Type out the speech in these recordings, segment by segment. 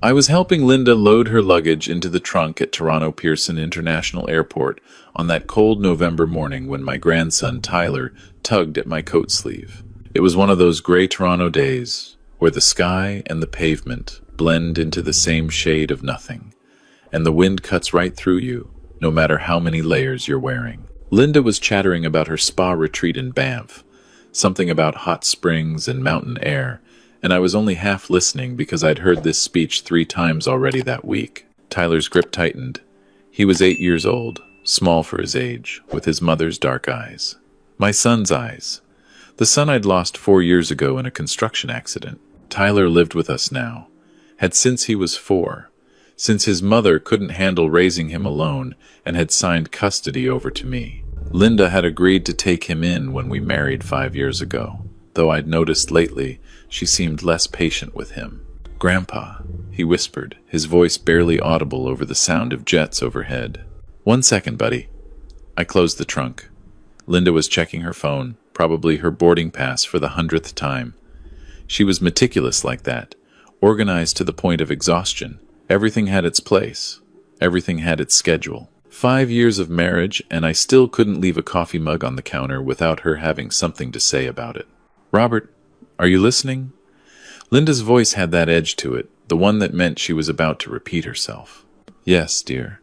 I was helping Linda load her luggage into the trunk at Toronto Pearson International Airport on that cold November morning when my grandson Tyler tugged at my coat sleeve. It was one of those gray Toronto days where the sky and the pavement blend into the same shade of nothing, and the wind cuts right through you, no matter how many layers you're wearing. Linda was chattering about her spa retreat in Banff, something about hot springs and mountain air, and I was only half listening because I'd heard this speech 3 times already that week. Tyler's grip tightened. He was 8 years old, small for his age, with his mother's dark eyes. My son's eyes. The son I'd lost 4 years ago in a construction accident. Tyler lived with us now, had since he was 4, since his mother couldn't handle raising him alone and had signed custody over to me. Linda had agreed to take him in when we married 5 years ago, though I'd noticed lately she seemed less patient with him. "Grandpa," he whispered, his voice barely audible over the sound of jets overhead. "1 second, buddy." I closed the trunk. Linda was checking her phone, probably her boarding pass for the 100th time. She was meticulous like that, organized to the point of exhaustion. Everything had its place. Everything had its schedule. 5 years of marriage, and I still couldn't leave a coffee mug on the counter without her having something to say about it. "Robert, are you listening?" Linda's voice had that edge to it, the one that meant she was about to repeat herself. "Yes, dear.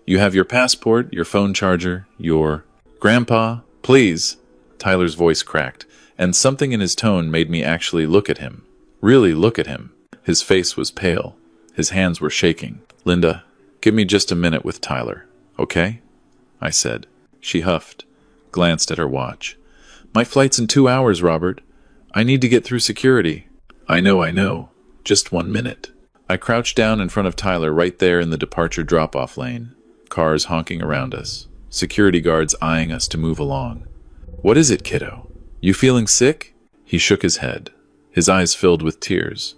You have your passport, your phone charger, your—" "Grandpa, please." Tyler's voice cracked, and something in his tone made me actually look at him. Really look at him. His face was pale. His hands were shaking. "Linda, give me just a minute with Tyler, okay?" I said. She huffed, glanced at her watch. "My flight's in 2 hours, Robert. I need to get through security." I know. Just 1 minute." I crouched down in front of Tyler right there in the departure drop-off lane. Cars honking around us. Security guards eyeing us to move along. "What is it, kiddo? You feeling sick?" He shook his head. His eyes filled with tears.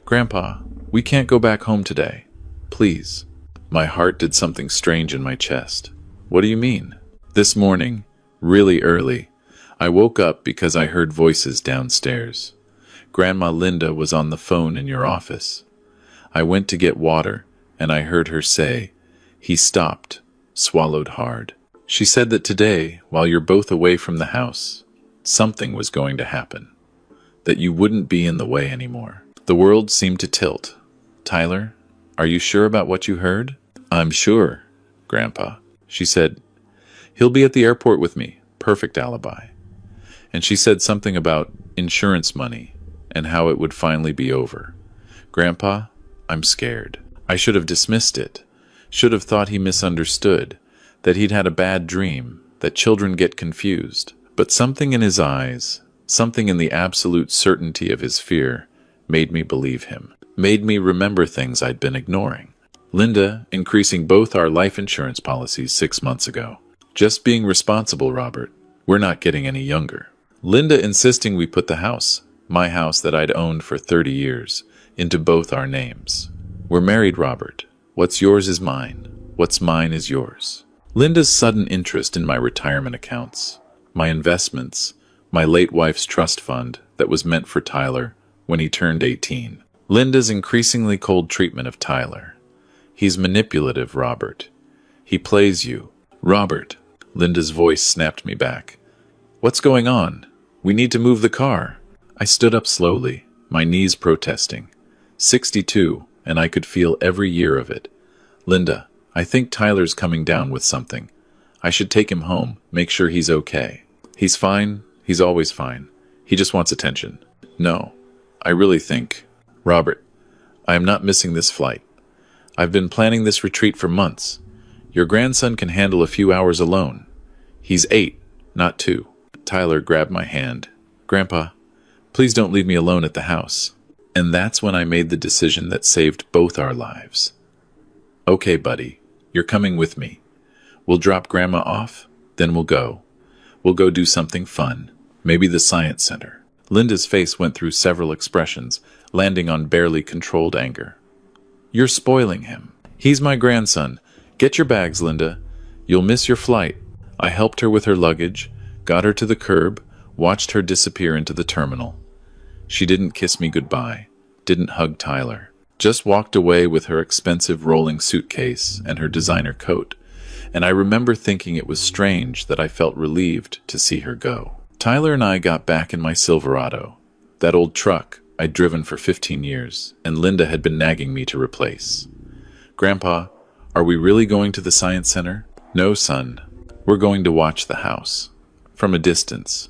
"Grandpa, we can't go back home today. Please." My heart did something strange in my chest. "What do you mean?" "This morning, really early, I woke up because I heard voices downstairs. Grandma Linda was on the phone in your office. I went to get water, and I heard her say," he stopped, swallowed hard. "She said that today, while you're both away from the house, something was going to happen. That you wouldn't be in the way anymore." The world seemed to tilt. "Tyler, are you sure about what you heard?" "I'm sure, Grandpa," she said. "He'll be at the airport with me. Perfect alibi." And she said something about insurance money and how it would finally be over. "Grandpa, I'm scared." I should have dismissed it. Should have thought he misunderstood, that he'd had a bad dream, that children get confused. But something in his eyes, something in the absolute certainty of his fear, made me believe him, made me remember things I'd been ignoring. Linda increasing both our life insurance policies 6 months ago. Just being responsible, Robert. We're not getting any younger. Linda insisting we put the house, my house that I'd owned for 30 years, into both our names. We're married, Robert. What's yours is mine. What's mine is yours. Linda's sudden interest in my retirement accounts, my investments, my late wife's trust fund that was meant for Tyler when he turned 18. Linda's increasingly cold treatment of Tyler. He's manipulative, Robert. He plays you. Robert. Linda's voice snapped me back. "What's going on? We need to move the car." I stood up slowly, my knees protesting. 62, and I could feel every year of it. "Linda, I think Tyler's coming down with something. I should take him home, make sure he's okay." "He's fine. He's always fine. He just wants attention." "No, I really think—" "Robert, I am not missing this flight. I've been planning this retreat for months. Your grandson can handle a few hours alone. He's 8, not 2. Tyler grabbed my hand. "Grandpa, please don't leave me alone at the house." And that's when I made the decision that saved both our lives. "Okay, buddy, you're coming with me. We'll drop Grandma off, then we'll go. We'll go do something fun, maybe the science center." Linda's face went through several expressions, landing on barely controlled anger. "You're spoiling him. He's my grandson. Get your bags, Linda. You'll miss your flight." I helped her with her luggage, got her to the curb, watched her disappear into the terminal. She didn't kiss me goodbye, didn't hug Tyler. just walked away with her expensive rolling suitcase and her designer coat, and I remember thinking it was strange that I felt relieved to see her go. Tyler and I got back in my Silverado, that old truck I'd driven for 15 years, and Linda had been nagging me to replace. "Grandpa, are we really going to the science center?" "No, son. We're going to watch the house. From a distance.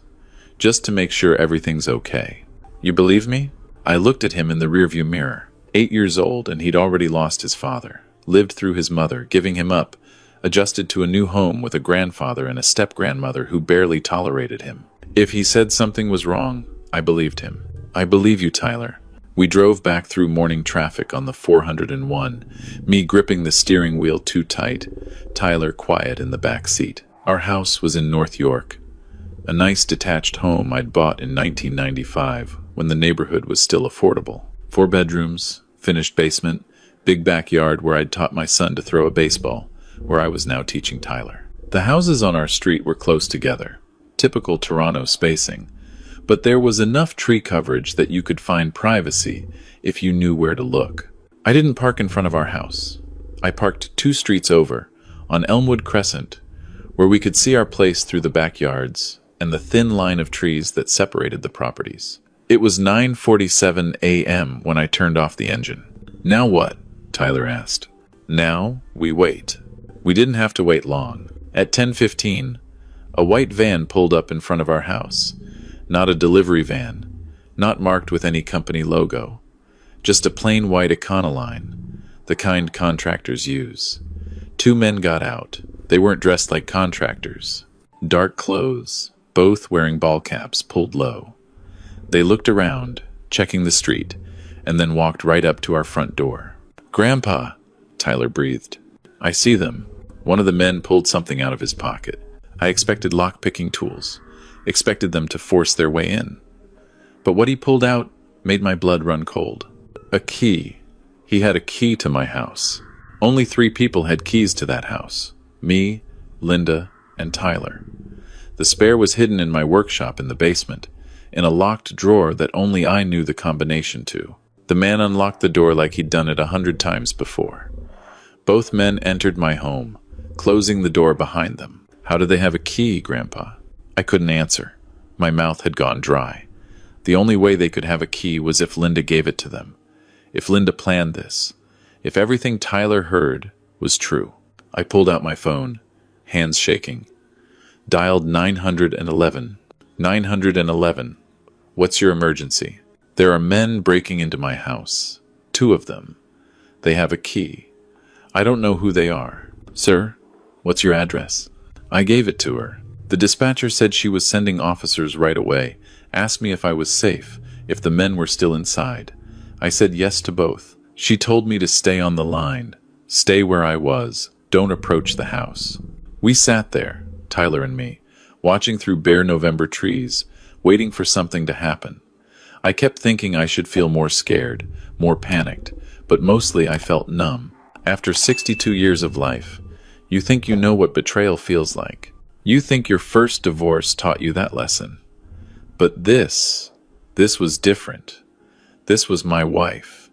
Just to make sure everything's okay." "You believe me?" I looked at him in the rearview mirror. 8 years old, and he'd already lost his father, lived through his mother, giving him up, adjusted to a new home with a grandfather and a step-grandmother who barely tolerated him. If he said something was wrong, I believed him. "I believe you, Tyler." We drove back through morning traffic on the 401, me gripping the steering wheel too tight, Tyler quiet in the back seat. Our house was in North York, a nice detached home I'd bought in 1995 when the neighborhood was still affordable. 4 bedrooms, finished basement, big backyard where I'd taught my son to throw a baseball, where I was now teaching Tyler. The houses on our street were close together, typical Toronto spacing, but there was enough tree coverage that you could find privacy if you knew where to look. I didn't park in front of our house. I parked 2 streets over, on Elmwood Crescent, where we could see our place through the backyards and the thin line of trees that separated the properties. It was 9:47 a.m. when I turned off the engine. "Now what?" Tyler asked. "Now we wait." We didn't have to wait long. At 10:15, a white van pulled up in front of our house. Not a delivery van, not marked with any company logo, just a plain white Econoline, the kind contractors use. 2 men got out. They weren't dressed like contractors. Dark clothes, both wearing ball caps pulled low. They looked around, checking the street, and then walked right up to our front door. "Grandpa," Tyler breathed. "I see them." One of the men pulled something out of his pocket. I expected lock-picking tools, expected them to force their way in. But what he pulled out made my blood run cold. A key. He had a key to my house. Only 3 people had keys to that house. Me, Linda, and Tyler. The spare was hidden in my workshop in the basement, in a locked drawer that only I knew the combination to. The man unlocked the door like he'd done it 100 times before. Both men entered my home, closing the door behind them. "How do they have a key, Grandpa?" I couldn't answer. My mouth had gone dry. The only way they could have a key was if Linda gave it to them. If Linda planned this. If everything Tyler heard was true. I pulled out my phone, hands shaking. Dialed 911. 911. "What's your emergency?" "There are men breaking into my house. 2 of them. They have a key. I don't know who they are." "Sir, what's your address?" I gave it to her. The dispatcher said she was sending officers right away, asked me if I was safe, if the men were still inside. I said yes to both. She told me to stay on the line, stay where I was, don't approach the house. We sat there, Tyler and me, watching through bare November trees, waiting for something to happen. I kept thinking I should feel more scared, more panicked, but mostly I felt numb. After 62 years of life, you think you know what betrayal feels like. You think your first divorce taught you that lesson. But this was different. This was my wife.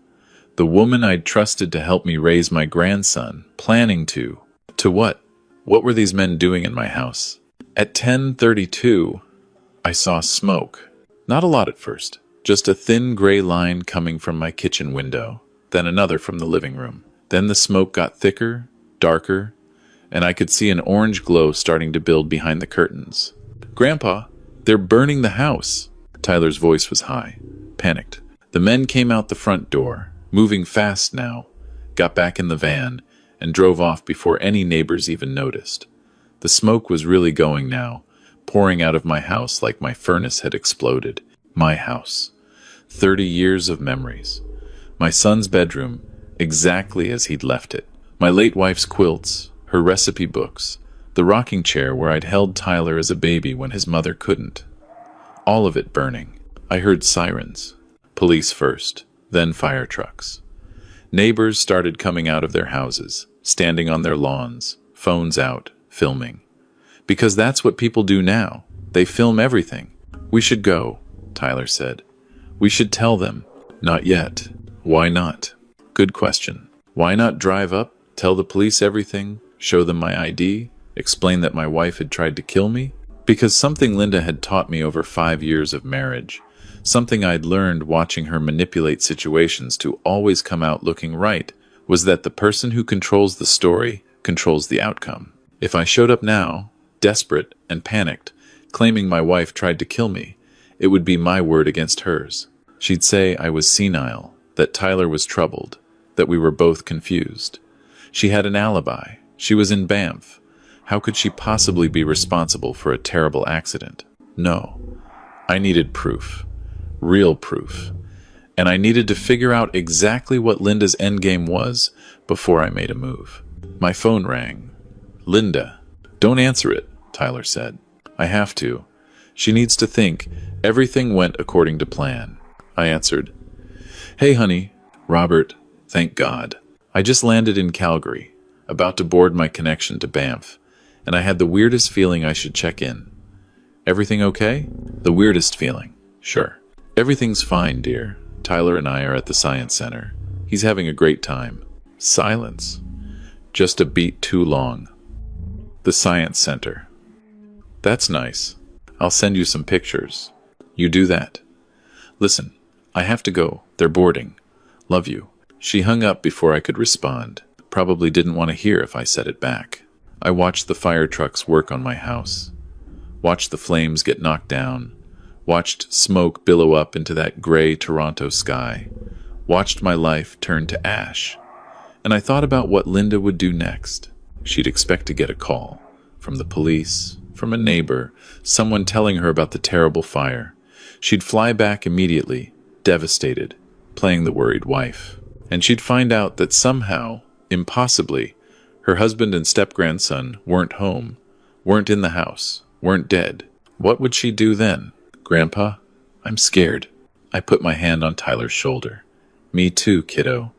The woman I'd trusted to help me raise my grandson, planning to. To what? What were these men doing in my house? At 10:32, I saw smoke. Not a lot at first, just a thin gray line coming from my kitchen window, then another from the living room. Then the smoke got thicker, darker, and I could see an orange glow starting to build behind the curtains. "Grandpa, they're burning the house." Tyler's voice was high, panicked. The men came out the front door, moving fast now, got back in the van, and drove off before any neighbors even noticed. The smoke was really going now, pouring out of my house like my furnace had exploded. My house. 30 years of memories. My son's bedroom, exactly as he'd left it. My late wife's quilts, her recipe books, the rocking chair where I'd held Tyler as a baby when his mother couldn't. All of it burning. I heard sirens. Police first, then fire trucks. Neighbors started coming out of their houses, standing on their lawns, phones out, filming. Because that's what people do now. They film everything. "We should go," Tyler said. "We should tell them." "Not yet." "Why not?" Good question. Why not drive up, tell the police everything, show them my ID, explain that my wife had tried to kill me? Because something Linda had taught me over 5 years of marriage, something I'd learned watching her manipulate situations to always come out looking right, was that the person who controls the story controls the outcome. If I showed up now, desperate and panicked, claiming my wife tried to kill me, it would be my word against hers. She'd say I was senile, that Tyler was troubled, that we were both confused. She had an alibi. She was in Banff. How could she possibly be responsible for a terrible accident? No. I needed proof. Real proof. And I needed to figure out exactly what Linda's endgame was before I made a move. My phone rang. Linda. Don't answer it, Tyler said. I have to. She needs to think everything went according to plan. I answered. Hey, honey. Robert. Thank God. I just landed in Calgary, about to board my connection to Banff, and I had the weirdest feeling I should check in. Everything okay? The weirdest feeling. Sure. Everything's fine, dear. Tyler and I are at the Science Center. He's having a great time. Silence. Just a beat too long. The Science Center. That's nice. I'll send you some pictures. You do that. Listen, I have to go. They're boarding. Love you. She hung up before I could respond. Probably didn't want to hear if I said it back. I watched the fire trucks work on my house. Watched the flames get knocked down. Watched smoke billow up into that gray Toronto sky. Watched my life turn to ash. And I thought about what Linda would do next. She'd expect to get a call. From the police, from a neighbor, someone telling her about the terrible fire. She'd fly back immediately, devastated, playing the worried wife. And she'd find out that somehow, impossibly, her husband and step-grandson weren't home, weren't in the house, weren't dead. What would she do then? Grandpa, I'm scared. I put my hand on Tyler's shoulder. Me too, kiddo.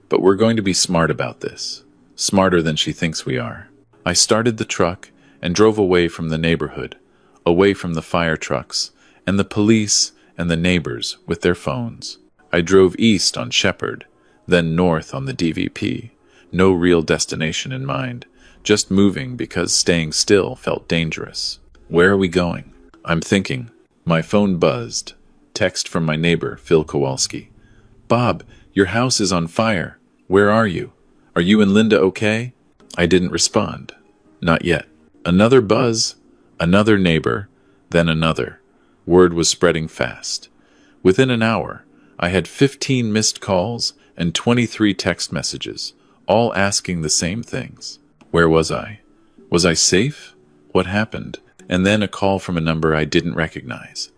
But we're going to be smart about this. Smarter than she thinks we are. I started the truck and drove away from the neighborhood, away from the fire trucks, and the police and the neighbors with their phones. I drove east on Shepherd, then north on the DVP. No real destination in mind, just moving because staying still felt dangerous. Where are we going? I'm thinking. My phone buzzed. Text from my neighbor, Phil Kowalski. Bob, your house is on fire. Where are you? Are you and Linda okay? I didn't respond. Not yet. Another buzz, another neighbor, then another. Word was spreading fast. Within an hour, I had 15 missed calls and 23 text messages, all asking the same things. Where was I? Was I safe? What happened? And then a call from a number I didn't recognize.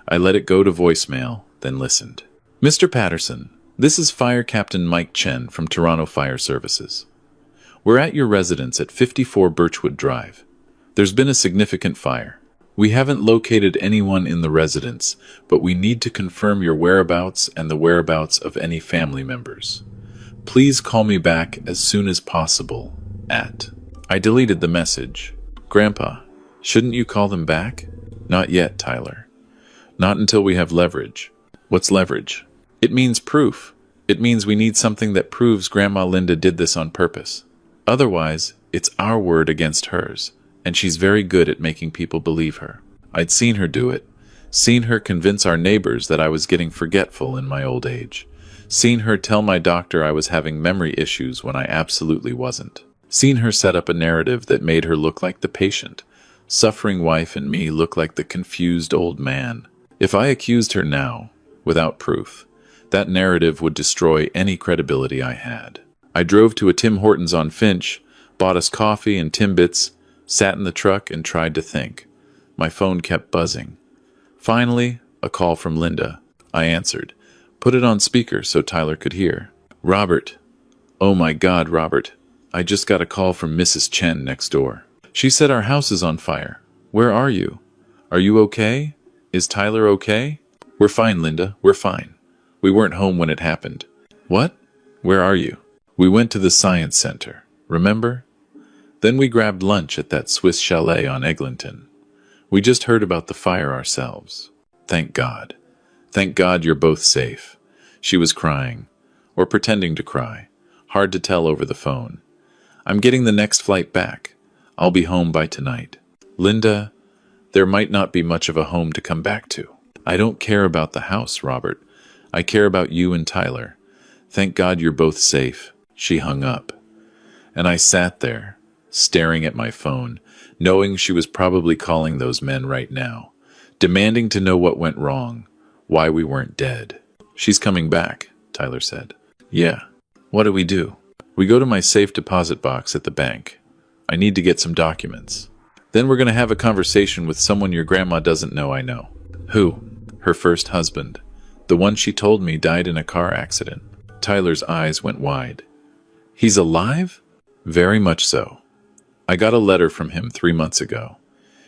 I let it go to voicemail, then listened. Mr. Patterson, this is Fire Captain Mike Chen from Toronto Fire Services. We're at your residence at 54 Birchwood Drive. There's been a significant fire. We haven't located anyone in the residence, but we need to confirm your whereabouts and the whereabouts of any family members. Please call me back as soon as possible at... I deleted the message. Grandpa, shouldn't you call them back? Not yet, Tyler. Not until we have leverage. What's leverage? It means proof. It means we need something that proves Grandma Linda did this on purpose. Otherwise, it's our word against hers, and she's very good at making people believe her. I'd seen her do it. Seen her convince our neighbors that I was getting forgetful in my old age. Seen her tell my doctor I was having memory issues when I absolutely wasn't. Seen her set up a narrative that made her look like the patient, suffering wife and me look like the confused old man. If I accused her now, without proof, that narrative would destroy any credibility I had. I drove to a Tim Hortons on Finch, bought us coffee and Timbits, sat in the truck and tried to think. My phone kept buzzing. Finally, a call from Linda. I answered. Put it on speaker so Tyler could hear. Robert. Oh my God, Robert. I just got a call from Mrs. Chen next door. She said our house is on fire. Where are you? Are you okay? Is Tyler okay? We're fine, Linda. We're fine. We weren't home when it happened. What? Where are you? We went to the Science Center. Remember? Then we grabbed lunch at that Swiss chalet on Eglinton. We just heard about the fire ourselves. Thank God. Thank God you're both safe. She was crying. or pretending to cry. Hard to tell over the phone. I'm getting the next flight back. I'll be home by tonight. Linda, there might not be much of a home to come back to. I don't care about the house, Robert. I care about you and Tyler. Thank God you're both safe. She hung up. And I sat there, staring at my phone, knowing she was probably calling those men right now, demanding to know what went wrong, why we weren't dead. She's coming back, Tyler said. Yeah. What do? We go to my safe deposit box at the bank. I need to get some documents. Then we're going to have a conversation with someone your grandma doesn't know I know. Who? Her first husband. The one she told me died in a car accident. Tyler's eyes went wide. He's alive? Very much so. I got a letter from him 3 months ago.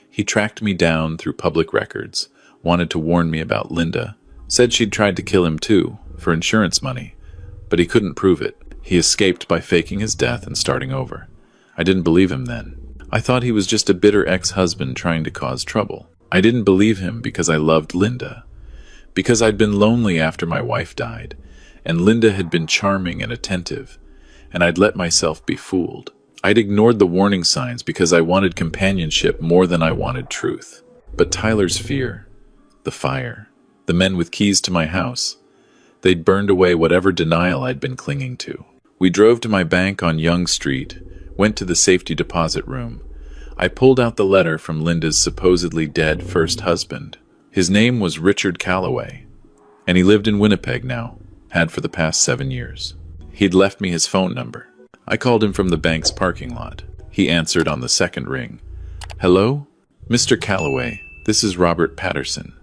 He tracked me down through public records, wanted to warn me about Linda, said she'd tried to kill him too, for insurance money, but he couldn't prove it. He escaped by faking his death and starting over. I didn't believe him then. I thought he was just a bitter ex-husband trying to cause trouble. I didn't believe him because I loved Linda, because I'd been lonely after my wife died, and Linda had been charming and attentive, and I'd let myself be fooled. I'd ignored the warning signs because I wanted companionship more than I wanted truth. But Tyler's fear, the fire, the men with keys to my house, they'd burned away whatever denial I'd been clinging to. We drove to my bank on Young Street, went to the safety deposit room. I pulled out the letter from Linda's supposedly dead first husband. His name was Richard Calloway, and he lived in Winnipeg now, had for the past 7 years. He'd left me his phone number. I called him from the bank's parking lot. He answered on the second ring. Hello? Mr. Calloway, this is Robert Patterson.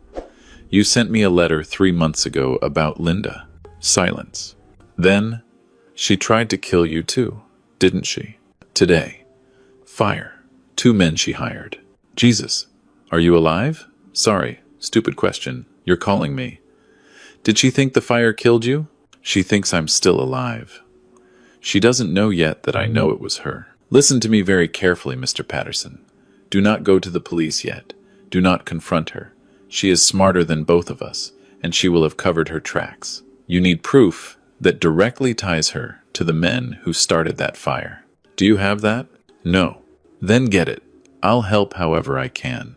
You sent me a letter 3 months ago about Linda. Silence. Then, she tried to kill you too, didn't she? Today. Fire. 2 men she hired. Jesus. Are you alive? Sorry, stupid question. You're calling me. Did she think the fire killed you? She thinks I'm still alive. She doesn't know yet that I know it was her. Listen to me very carefully, Mr. Patterson. Do not go to the police yet. Do not confront her. She is smarter than both of us, and she will have covered her tracks. You need proof that directly ties her to the men who started that fire. Do you have that? No. Then get it. I'll help however I can.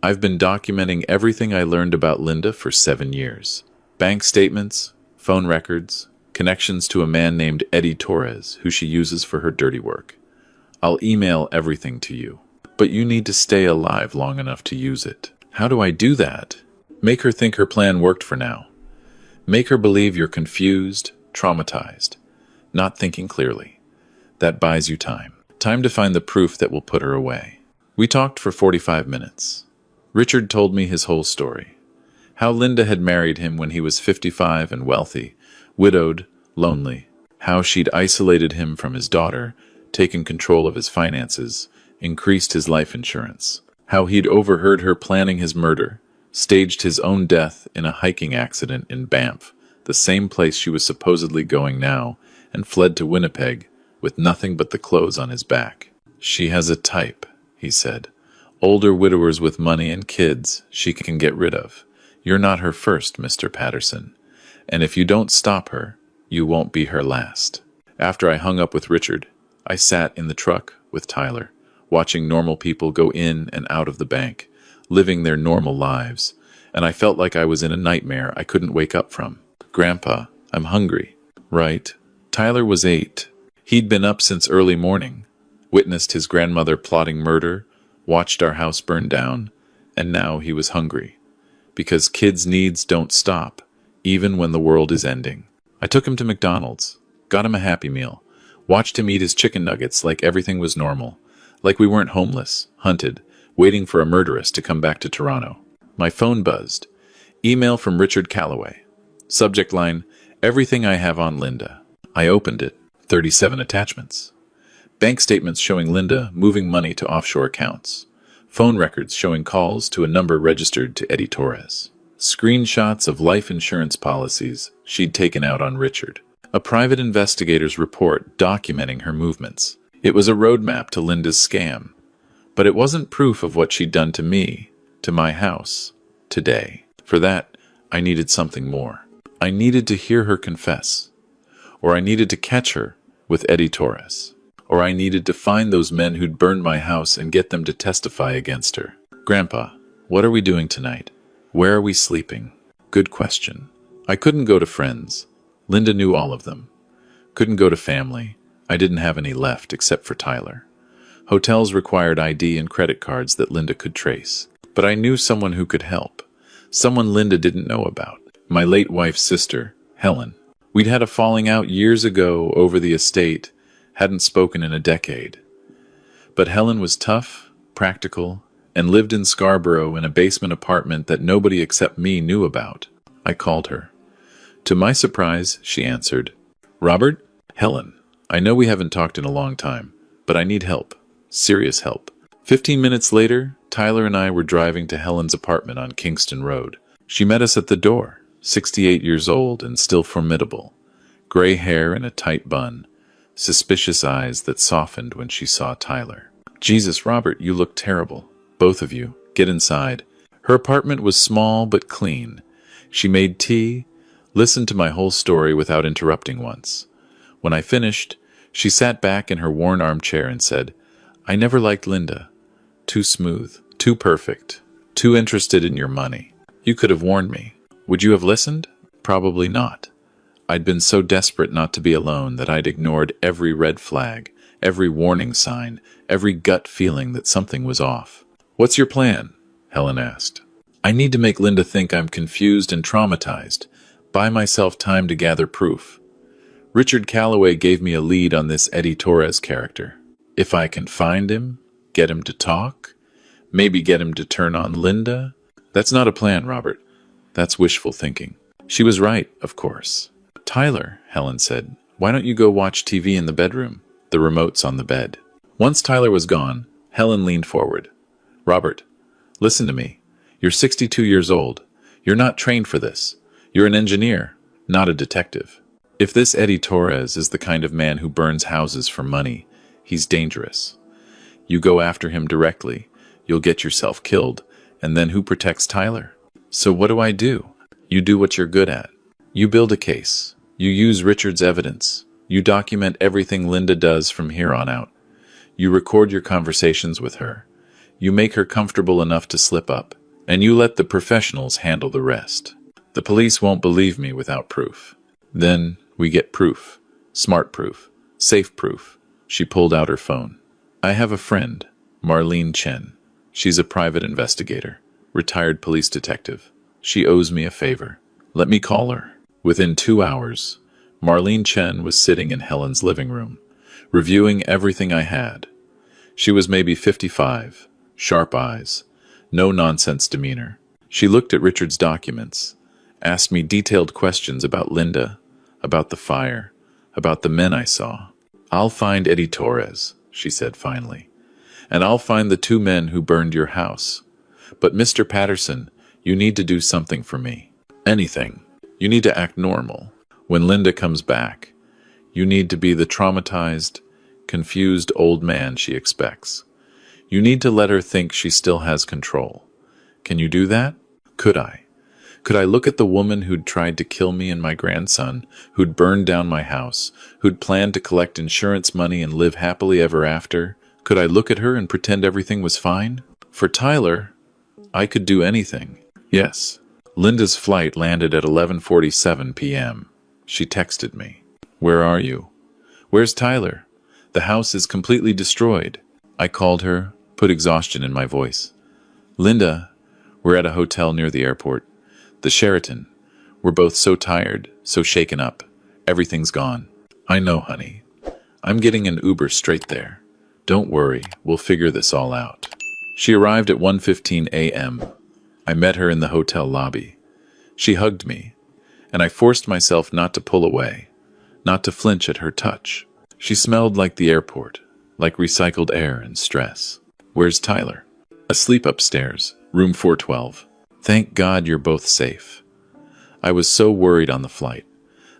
I've been documenting everything I learned about Linda for 7 years. Bank statements, phone records, connections to a man named Eddie Torres, who she uses for her dirty work. I'll email everything to you. But you need to stay alive long enough to use it. How do I do that? Make her think her plan worked for now. Make her believe you're confused, traumatized, not thinking clearly. That buys you time. Time to find the proof that will put her away. We talked for 45 minutes. Richard told me his whole story. How Linda had married him when he was 55 and wealthy, widowed, lonely. How she'd isolated him from his daughter, taken control of his finances, increased his life insurance. How he'd overheard her planning his murder, staged his own death in a hiking accident in Banff, the same place she was supposedly going now, and fled to Winnipeg with nothing but the clothes on his back. She has a type, he said. Older widowers with money and kids she can get rid of. You're not her first, Mr. Patterson. And if you don't stop her, you won't be her last. After I hung up with Richard, I sat in the truck with Tyler, watching normal people go in and out of the bank, living their normal lives, and I felt like I was in a nightmare I couldn't wake up from. Grandpa, I'm hungry. Right? Tyler was 8. He'd been up since early morning, witnessed his grandmother plotting murder, watched our house burn down, and now he was hungry. Because kids' needs don't stop, even when the world is ending. I took him to McDonald's, got him a Happy Meal, watched him eat his chicken nuggets like everything was normal, like we weren't homeless, hunted, waiting for a murderess to come back to Toronto. My phone buzzed. Email from Richard Calloway. Subject line, everything I have on Linda. I opened it. 37 attachments. Bank statements showing Linda moving money to offshore accounts. Phone records showing calls to a number registered to Eddie Torres. Screenshots of life insurance policies she'd taken out on Richard. A private investigator's report documenting her movements. It was a roadmap to Linda's scam. But it wasn't proof of what she'd done to me, to my house, today. For that, I needed something more. I needed to hear her confess. or I needed to catch her with Eddie Torres, or I needed to find those men who'd burned my house and get them to testify against her. Grandpa, what are we doing tonight? Where are we sleeping? Good question. I couldn't go to friends. Linda knew all of them. Couldn't go to family. I didn't have any left except for Tyler. Hotels required ID and credit cards that Linda could trace. But I knew someone who could help. Someone Linda didn't know about. My late wife's sister, Helen. We'd had a falling out years ago over the estate, hadn't spoken in a decade. But Helen was tough, practical, and lived in Scarborough in a basement apartment that nobody except me knew about. I called her. To my surprise, she answered. Robert? Helen, I know we haven't talked in a long time, but I need help. Serious help. 15 minutes later, Tyler and I were driving to Helen's apartment on Kingston Road. She met us at the door, 68 years old and still formidable. Gray hair in a tight bun, suspicious eyes that softened when she saw Tyler. Jesus, Robert, you look terrible. Both of you. Get inside. Her apartment was small but clean. She made tea, listened to my whole story without interrupting once. When I finished, she sat back in her worn armchair and said, I never liked Linda. Too smooth, too perfect, too interested in your money. You could have warned me. Would you have listened? Probably not. I'd been so desperate not to be alone that I'd ignored every red flag, every warning sign, every gut feeling that something was off. What's your plan? Helen asked. I need to make Linda think I'm confused and traumatized. Buy myself time to gather proof. Richard Calloway gave me a lead on this Eddie Torres character. If I can find him, get him to talk, maybe get him to turn on Linda. That's not a plan, Robert. That's wishful thinking. She was right, of course. Tyler, Helen said, why don't you go watch TV in the bedroom? The remote's on the bed. Once Tyler was gone, Helen leaned forward. Robert, listen to me. You're 62 years old. You're not trained for this. You're an engineer, not a detective. If this Eddie Torres is the kind of man who burns houses for money, he's dangerous. You go after him directly, you'll get yourself killed, and then who protects Tyler? So what do? You do what you're good at. You build a case. You use Richard's evidence. You document everything Linda does from here on out. You record your conversations with her. You make her comfortable enough to slip up, and you let the professionals handle the rest. The police won't believe me without proof. Then we get proof. Smart proof. Safe proof. She pulled out her phone. I have a friend, Marlene Chen. She's a private investigator, retired police detective. She owes me a favor. Let me call her. Within 2 hours, Marlene Chen was sitting in Helen's living room, reviewing everything I had. She was maybe 55, sharp eyes, no-nonsense demeanor. She looked at Richard's documents, asked me detailed questions about Linda, about the fire, about the men I saw. I'll find Eddie Torres, she said finally, and I'll find the 2 men who burned your house. But Mr. Patterson, you need to do something for me. Anything. You need to act normal. When Linda comes back, you need to be the traumatized, confused old man she expects. You need to let her think she still has control. Can you do that? Could I? Could I look at the woman who'd tried to kill me and my grandson, who'd burned down my house, who'd planned to collect insurance money and live happily ever after? Could I look at her and pretend everything was fine? For Tyler, I could do anything. Yes. Linda's flight landed at 11:47 p.m. She texted me. Where are you? Where's Tyler? The house is completely destroyed. I called her, put exhaustion in my voice. Linda, we're at a hotel near the airport. The Sheraton. We're both so tired, so shaken up. Everything's gone. I know, honey. I'm getting an Uber straight there. Don't worry, we'll figure this all out. She arrived at 1:15 a.m. I met her in the hotel lobby. She hugged me, and I forced myself not to pull away, not to flinch at her touch. She smelled like the airport, like recycled air and stress. Where's Tyler? Asleep upstairs, room 412. Thank God you're both safe. I was so worried on the flight.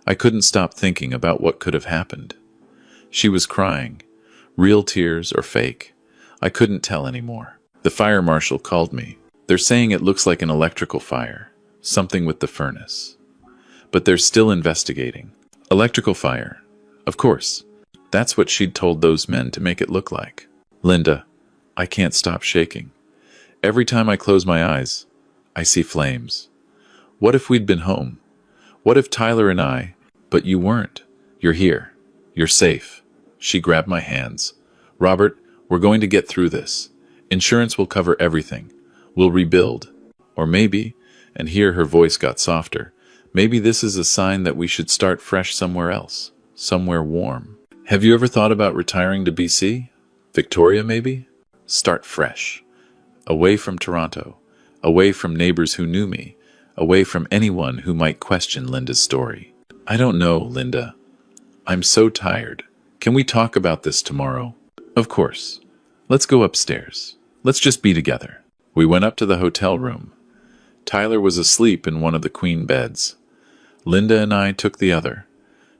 I couldn't stop thinking about what could have happened. She was crying, real tears or fake. I couldn't tell anymore. The fire marshal called me. They're saying it looks like an electrical fire, something with the furnace. But they're still investigating. Electrical fire. Of course. That's what she'd told those men to make it look like. Linda, I can't stop shaking. Every time I close my eyes, I see flames. What if we'd been home? What if Tyler and I... But you weren't. You're here. You're safe. She grabbed my hands. Robert, we're going to get through this. Insurance will cover everything. We'll rebuild. Or maybe, and here her voice got softer, maybe this is a sign that we should start fresh somewhere else. Somewhere warm. Have you ever thought about retiring to BC? Victoria, maybe? Start fresh. Away from Toronto. Away from neighbors who knew me. Away from anyone who might question Linda's story. I don't know, Linda. I'm so tired. Can we talk about this tomorrow? Of course. Let's go upstairs. Let's just be together. We went up to the hotel room. Tyler was asleep in one of the queen beds. Linda and I took the other.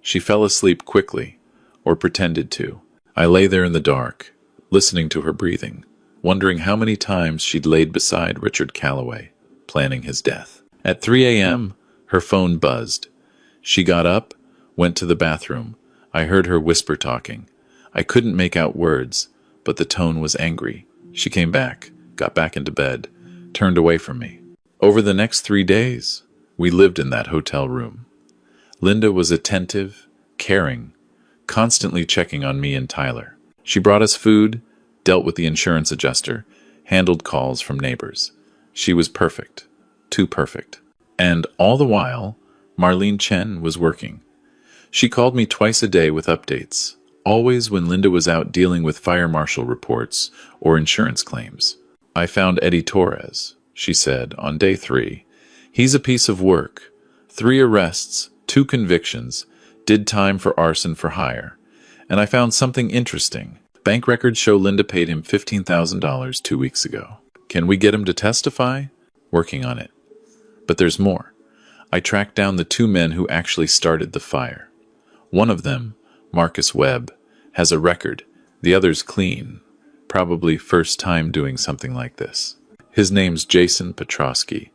She fell asleep quickly, or pretended to. I lay there in the dark, listening to her breathing, wondering how many times she'd laid beside Richard Calloway, planning his death. At 3 a.m., her phone buzzed. She got up, went to the bathroom. I heard her whisper talking. I couldn't make out words, but the tone was angry. She came back, got back into bed, turned away from me. Over the next 3 days, we lived in that hotel room. Linda was attentive, caring, constantly checking on me and Tyler. She brought us food, dealt with the insurance adjuster, handled calls from neighbors. She was perfect. Too perfect. And all the while, Marlene Chen was working. She called me twice a day with updates, always when Linda was out dealing with fire marshal reports or insurance claims. I found Eddie Torres, she said, on day 3. He's a piece of work. 3 arrests, 2 convictions, did time for arson for hire. And I found something interesting. Bank records show Linda paid him $15,000 2 weeks ago. Can we get him to testify? Working on it. But there's more. I tracked down the 2 men who actually started the fire. One of them, Marcus Webb, has a record. The other's clean. Probably first time doing something like this. His name's Jason Petrosky,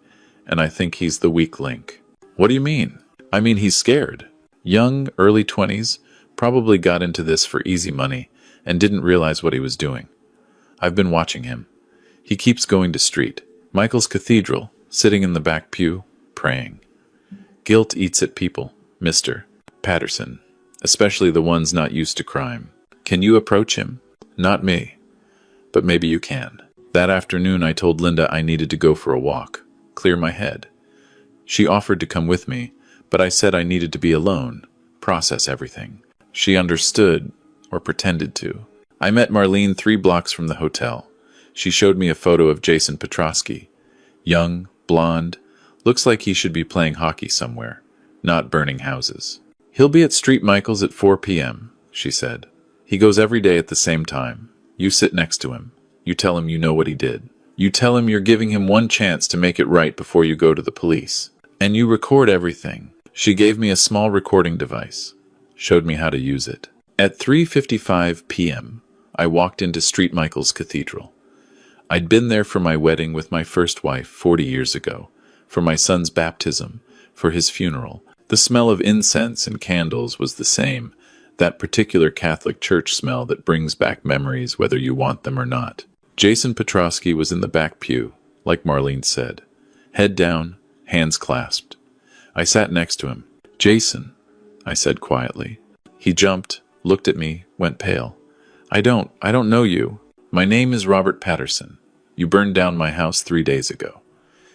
and I think he's the weak link. What do you mean? I mean he's scared. Young, early 20s, probably got into this for easy money and didn't realize what he was doing. I've been watching him. He keeps going to street. Michael's Cathedral, sitting in the back pew, praying. Guilt eats at people, Mr. Patterson, especially the ones not used to crime. Can you approach him? Not me. But maybe you can. That afternoon I told Linda I needed to go for a walk, clear my head. She offered to come with me, but I said I needed to be alone, process everything. She understood, or pretended to. I met Marlene 3 blocks from the hotel. She showed me a photo of Jason Petrosky. Young, blonde, looks like he should be playing hockey somewhere, not burning houses. He'll be at Street Michael's at 4 p.m., she said. He goes every day at the same time. You sit next to him. You tell him you know what he did. You tell him you're giving him one chance to make it right before you go to the police. And you record everything. She gave me a small recording device. Showed me how to use it. At 3:55 p.m., I walked into Street Michael's Cathedral. I'd been there for my wedding with my first wife 40 years ago, for my son's baptism, for his funeral. The smell of incense and candles was the same, that particular Catholic church smell that brings back memories whether you want them or not. Jason Petrosky was in the back pew, like Marlene said. Head down, hands clasped. I sat next to him. Jason, I said quietly. He jumped, looked at me, went pale. I don't know you. My name is Robert Patterson. You burned down my house 3 days ago.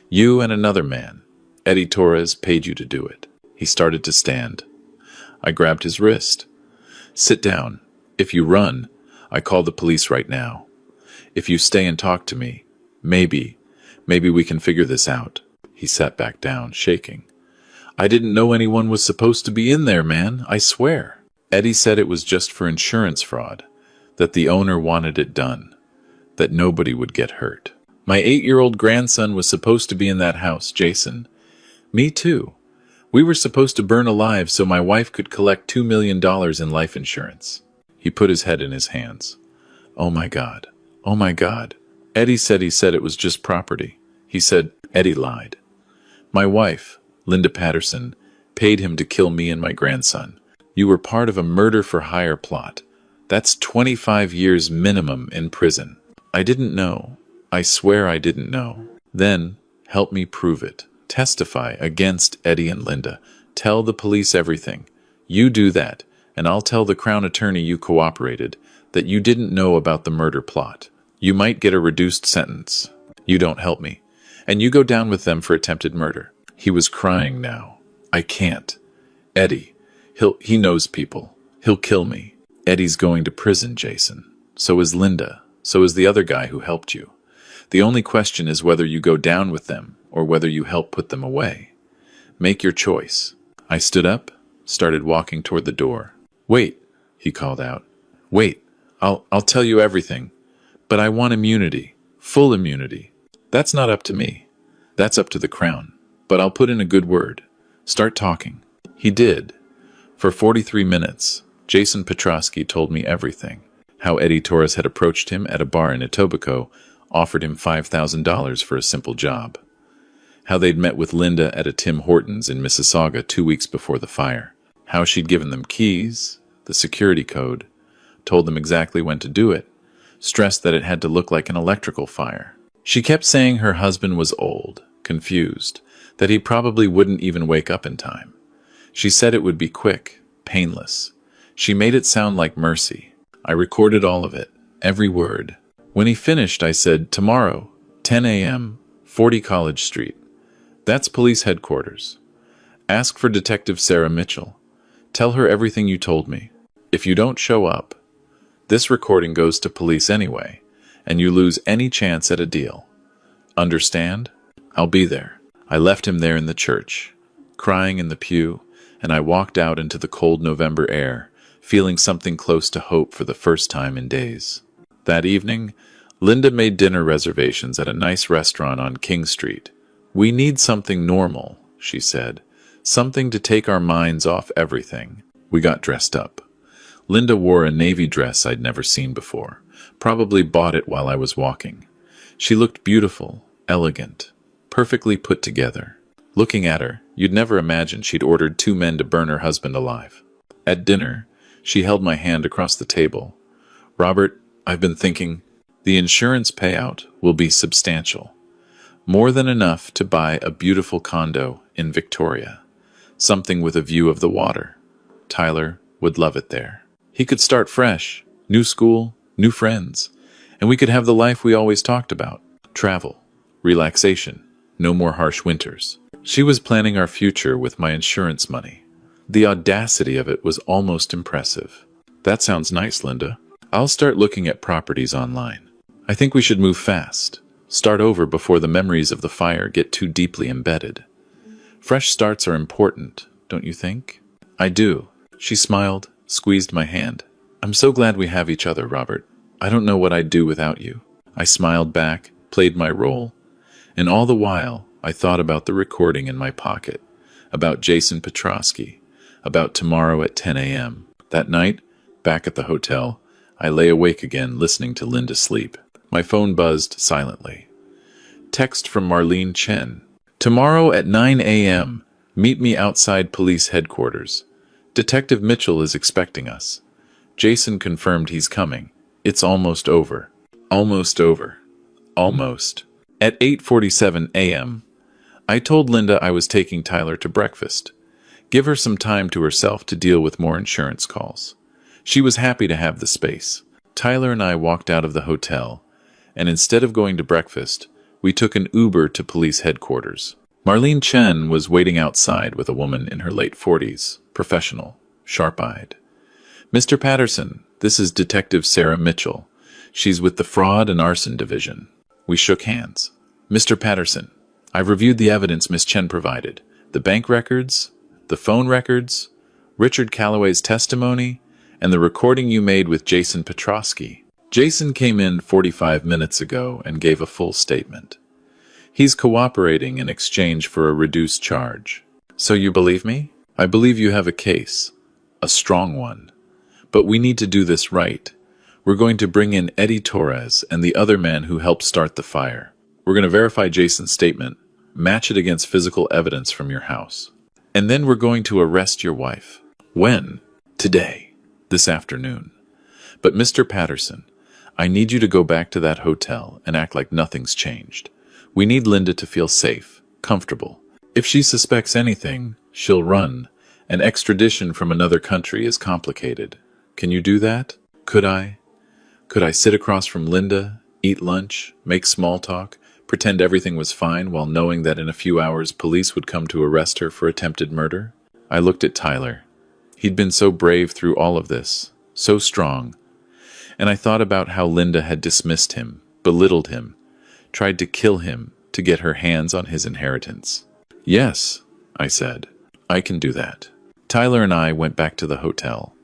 You and another man, Eddie Torres, paid you to do it. He started to stand. I grabbed his wrist. Sit down. If you run, I call the police right now. If you stay and talk to me, maybe we can figure this out. He sat back down, shaking. I didn't know anyone was supposed to be in there, man, I swear. Eddie said it was just for insurance fraud, that the owner wanted it done, that nobody would get hurt. My 8-year-old grandson was supposed to be in that house, Jason. Me too. We were supposed to burn alive so my wife could collect $2 million in life insurance. He put his head in his hands. Oh my God. Oh my God. Eddie said it was just property. He said Eddie lied. My wife, Linda Patterson, paid him to kill me and my grandson. You were part of a murder-for-hire plot. That's 25 years minimum in prison. I didn't know. I swear I didn't know. Then, help me prove it. Testify against Eddie and Linda. Tell the police everything. You do that, and I'll tell the Crown Attorney you cooperated, that you didn't know about the murder plot. You might get a reduced sentence. You don't help me. And you go down with them for attempted murder. He was crying now. I can't. Eddie. He knows people. He'll kill me. Eddie's going to prison, Jason. So is Linda. So is the other guy who helped you. The only question is whether you go down with them or whether you help put them away. Make your choice. I stood up, started walking toward the door. Wait, he called out. Wait, I'll tell you everything. But I want immunity. Full immunity. That's not up to me. That's up to the Crown. But I'll put in a good word. Start talking. He did. For 43 minutes, Jason Petrosky told me everything. How Eddie Torres had approached him at a bar in Etobicoke, offered him $5,000 for a simple job. How they'd met with Linda at a Tim Hortons in Mississauga 2 weeks before the fire. How she'd given them keys, the security code, told them exactly when to do it, stressed that it had to look like an electrical fire. She kept saying her husband was old, confused, that he probably wouldn't even wake up in time. She said it would be quick, painless. She made it sound like mercy. I recorded all of it, every word. When he finished, I said, tomorrow, 10 a.m., 40 College Street. That's police headquarters. Ask for Detective Sarah Mitchell. Tell her everything you told me. If you don't show up, this recording goes to police anyway, and you lose any chance at a deal. Understand? I'll be there. I left him there in the church, crying in the pew, and I walked out into the cold November air, feeling something close to hope for the first time in days. That evening, Linda made dinner reservations at a nice restaurant on King Street. We need something normal, she said. Something to take our minds off everything. We got dressed up. Linda wore a navy dress I'd never seen before. Probably bought it while I was walking. She looked beautiful, elegant, perfectly put together. Looking at her, you'd never imagine she'd ordered 2 men to burn her husband alive. At dinner, she held my hand across the table. Robert, I've been thinking, the insurance payout will be substantial. More than enough to buy a beautiful condo in Victoria. Something with a view of the water. Tyler would love it there. He could start fresh, new school, new friends, and we could have the life we always talked about. Travel, relaxation, no more harsh winters. She was planning our future with my insurance money. The audacity of it was almost impressive. That sounds nice, Linda. I'll start looking at properties online. I think we should move fast. Start over before the memories of the fire get too deeply embedded. Fresh starts are important, don't you think? I do. She smiled, squeezed my hand. I'm so glad we have each other, Robert. I don't know what I'd do without you. I smiled back, played my role. And all the while, I thought about the recording in my pocket, about Jason Petrosky, about tomorrow at 10 a.m. That night, back at the hotel, I lay awake again listening to Linda sleep. My phone buzzed silently. Text from Marlene Chen. Tomorrow at 9 a.m., meet me outside police headquarters. Detective Mitchell is expecting us. Jason confirmed he's coming. It's almost over. Almost over. Almost. At 8:47 a.m., I told Linda I was taking Tyler to breakfast. Give her some time to herself to deal with more insurance calls. She was happy to have the space. Tyler and I walked out of the hotel, and instead of going to breakfast, we took an Uber to police headquarters. Marlene Chen was waiting outside with a woman in her late 40s, professional, sharp-eyed. Mr. Patterson, this is Detective Sarah Mitchell. She's with the Fraud and Arson Division. We shook hands. Mr. Patterson, I've reviewed the evidence Miss Chen provided. The bank records, the phone records, Richard Calloway's testimony, and the recording you made with Jason Petrosky. Jason came in 45 minutes ago and gave a full statement. He's cooperating in exchange for a reduced charge. So you believe me? I believe you have a case. A strong one. But we need to do this right. We're going to bring in Eddie Torres and the other man who helped start the fire. We're going to verify Jason's statement, match it against physical evidence from your house. And then we're going to arrest your wife. When? Today. This afternoon. But Mr. Patterson, I need you to go back to that hotel and act like nothing's changed. We need Linda to feel safe, comfortable. If she suspects anything, she'll run. An extradition from another country is complicated. Can you do that? Could I? Could I sit across from Linda, eat lunch, make small talk, pretend everything was fine while knowing that in a few hours police would come to arrest her for attempted murder? I looked at Tyler. He'd been so brave through all of this, so strong. And I thought about how Linda had dismissed him, belittled him, tried to kill him to get her hands on his inheritance. Yes, I said, I can do that. Tyler and I went back to the hotel.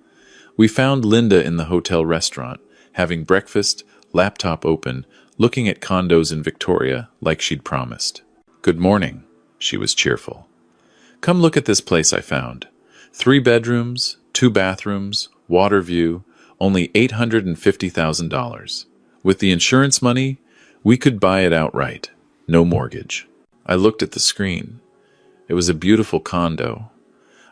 We found Linda in the hotel restaurant, having breakfast, laptop open, looking at condos in Victoria like she'd promised. Good morning, she was cheerful. Come look at this place I found. 3 bedrooms, 2 bathrooms, water view, only $850,000. With the insurance money, we could buy it outright. No mortgage. I looked at the screen. It was a beautiful condo.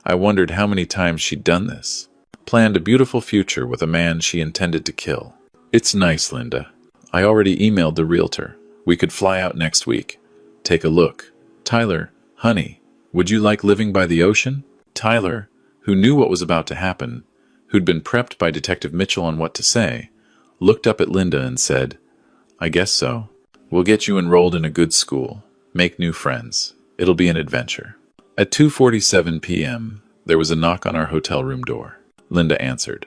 I wondered how many times she'd done this. Planned a beautiful future with a man she intended to kill. It's nice, Linda. I already emailed the realtor. We could fly out next week. Take a look. Tyler, honey, would you like living by the ocean? Tyler, who knew what was about to happen, who'd been prepped by Detective Mitchell on what to say, looked up at Linda and said, I guess so. We'll get you enrolled in a good school. Make new friends. It'll be an adventure. At 2:47 p.m., there was a knock on our hotel room door. Linda answered.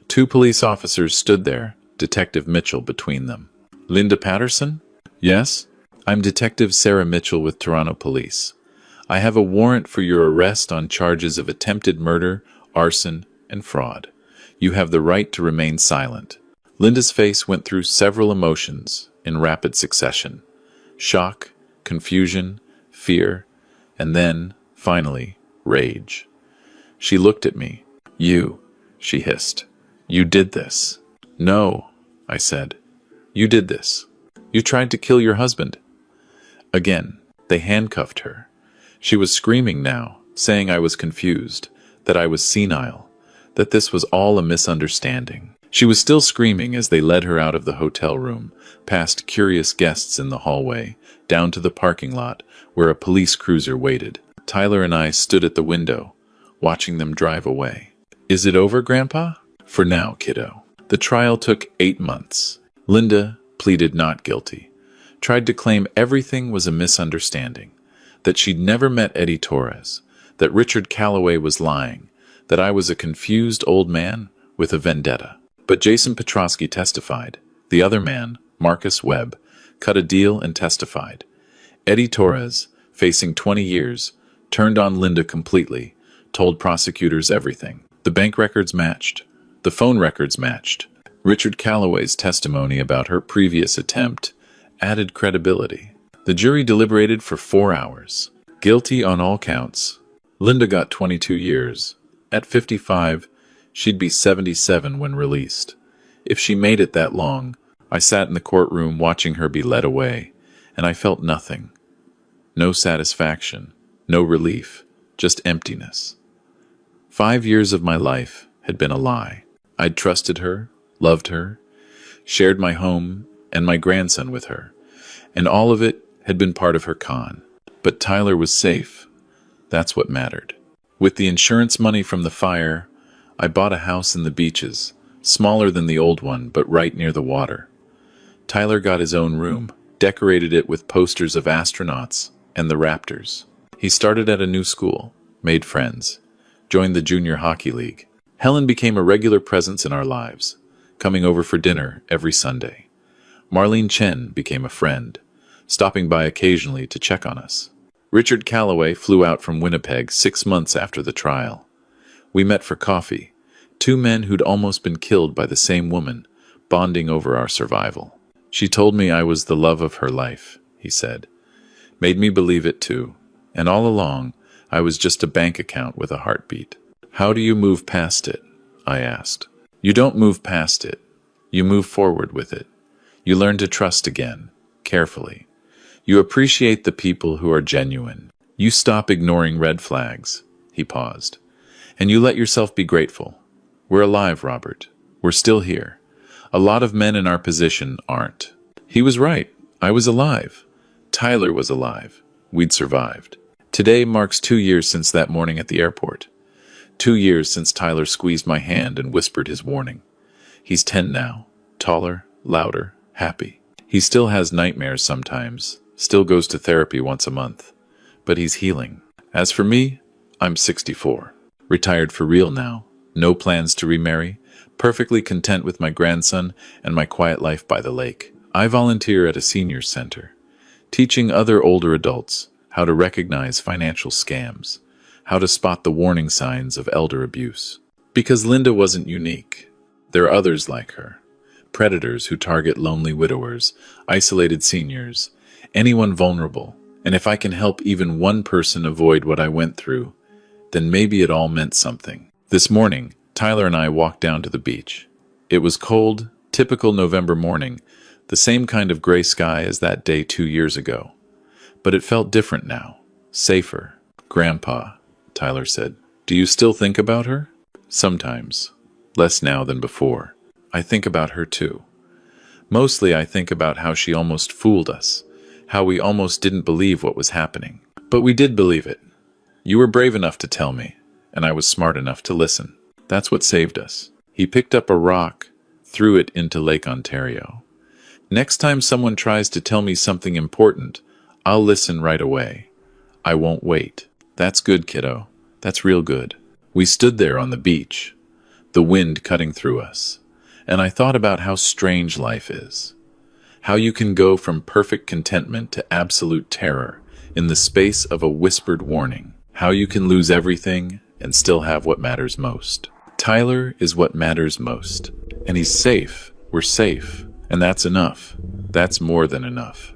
2 police officers stood there, Detective Mitchell between them. Linda Patterson? Yes? I'm Detective Sarah Mitchell with Toronto Police. I have a warrant for your arrest on charges of attempted murder, arson, and fraud. You have the right to remain silent. Linda's face went through several emotions in rapid succession. Shock, confusion, fear, and then, finally, rage. She looked at me. You, she hissed. You did this. No, I said. You did this. You tried to kill your husband. Again, they handcuffed her. She was screaming now, saying I was confused, that I was senile, that this was all a misunderstanding. She was still screaming as they led her out of the hotel room, past curious guests in the hallway, down to the parking lot, where a police cruiser waited. Tyler and I stood at the window, watching them drive away. Is it over, Grandpa? For now, kiddo. The trial took 8 months. Linda pleaded not guilty, tried to claim everything was a misunderstanding, that she'd never met Eddie Torres, that Richard Calloway was lying, that I was a confused old man with a vendetta. But Jason Petrosky testified. The other man, Marcus Webb, cut a deal and testified. Eddie Torres, facing 20 years, turned on Linda completely, told prosecutors everything. The bank records matched. The phone records matched. Richard Calloway's testimony about her previous attempt added credibility. The jury deliberated for 4 hours. Guilty on all counts. Linda got 22 years. At 55, she'd be 77 when released. If she made it that long, I sat in the courtroom watching her be led away, and I felt nothing. No satisfaction, no relief, just emptiness. 5 years of my life had been a lie. I'd trusted her, loved her, shared my home and my grandson with her, and all of it had been part of her con. But Tyler was safe. That's what mattered. With the insurance money from the fire, I bought a house in the beaches, smaller than the old one, but right near the water. Tyler got his own room, decorated it with posters of astronauts and the Raptors. He started at a new school, made friends, joined the junior hockey league. Helen became a regular presence in our lives, coming over for dinner every Sunday. Marlene Chen became a friend, stopping by occasionally to check on us. Richard Calloway flew out from Winnipeg 6 months after the trial. We met for coffee, 2 men who'd almost been killed by the same woman, bonding over our survival. She told me I was the love of her life, he said. Made me believe it too, and all along, I was just a bank account with a heartbeat. How do you move past it? I asked. You don't move past it. You move forward with it. You learn to trust again, carefully. You appreciate the people who are genuine. You stop ignoring red flags. He paused. And you let yourself be grateful. We're alive, Robert. We're still here. A lot of men in our position aren't. He was right. I was alive. Tyler was alive. We'd survived. Today marks 2 years since that morning at the airport. 2 years since Tyler squeezed my hand and whispered his warning. He's 10 now. Taller, louder, happy. He still has nightmares sometimes, still goes to therapy once a month. But he's healing. As for me, I'm 64. Retired for real now. No plans to remarry. Perfectly content with my grandson and my quiet life by the lake. I volunteer at a seniors center, teaching other older adults how to recognize financial scams, how to spot the warning signs of elder abuse. Because Linda wasn't unique. There are others like her. Predators who target lonely widowers, isolated seniors, anyone vulnerable. And if I can help even one person avoid what I went through, then maybe it all meant something. This morning, Tyler and I walked down to the beach. It was cold, typical November morning, the same kind of gray sky as that day 2 years ago. But it felt different now, safer. Grandpa, Tyler said, do you still think about her? Sometimes. Less now than before. I think about her too. Mostly I think about how she almost fooled us, how we almost didn't believe what was happening. But we did believe it. You were brave enough to tell me, and I was smart enough to listen. That's what saved us. He picked up a rock, threw it into Lake Ontario. Next time someone tries to tell me something important, I'll listen right away. I won't wait. That's good, kiddo. That's real good. We stood there on the beach, the wind cutting through us, and I thought about how strange life is. How you can go from perfect contentment to absolute terror in the space of a whispered warning. How you can lose everything and still have what matters most. Tyler is what matters most. And he's safe. We're safe. And that's enough. That's more than enough.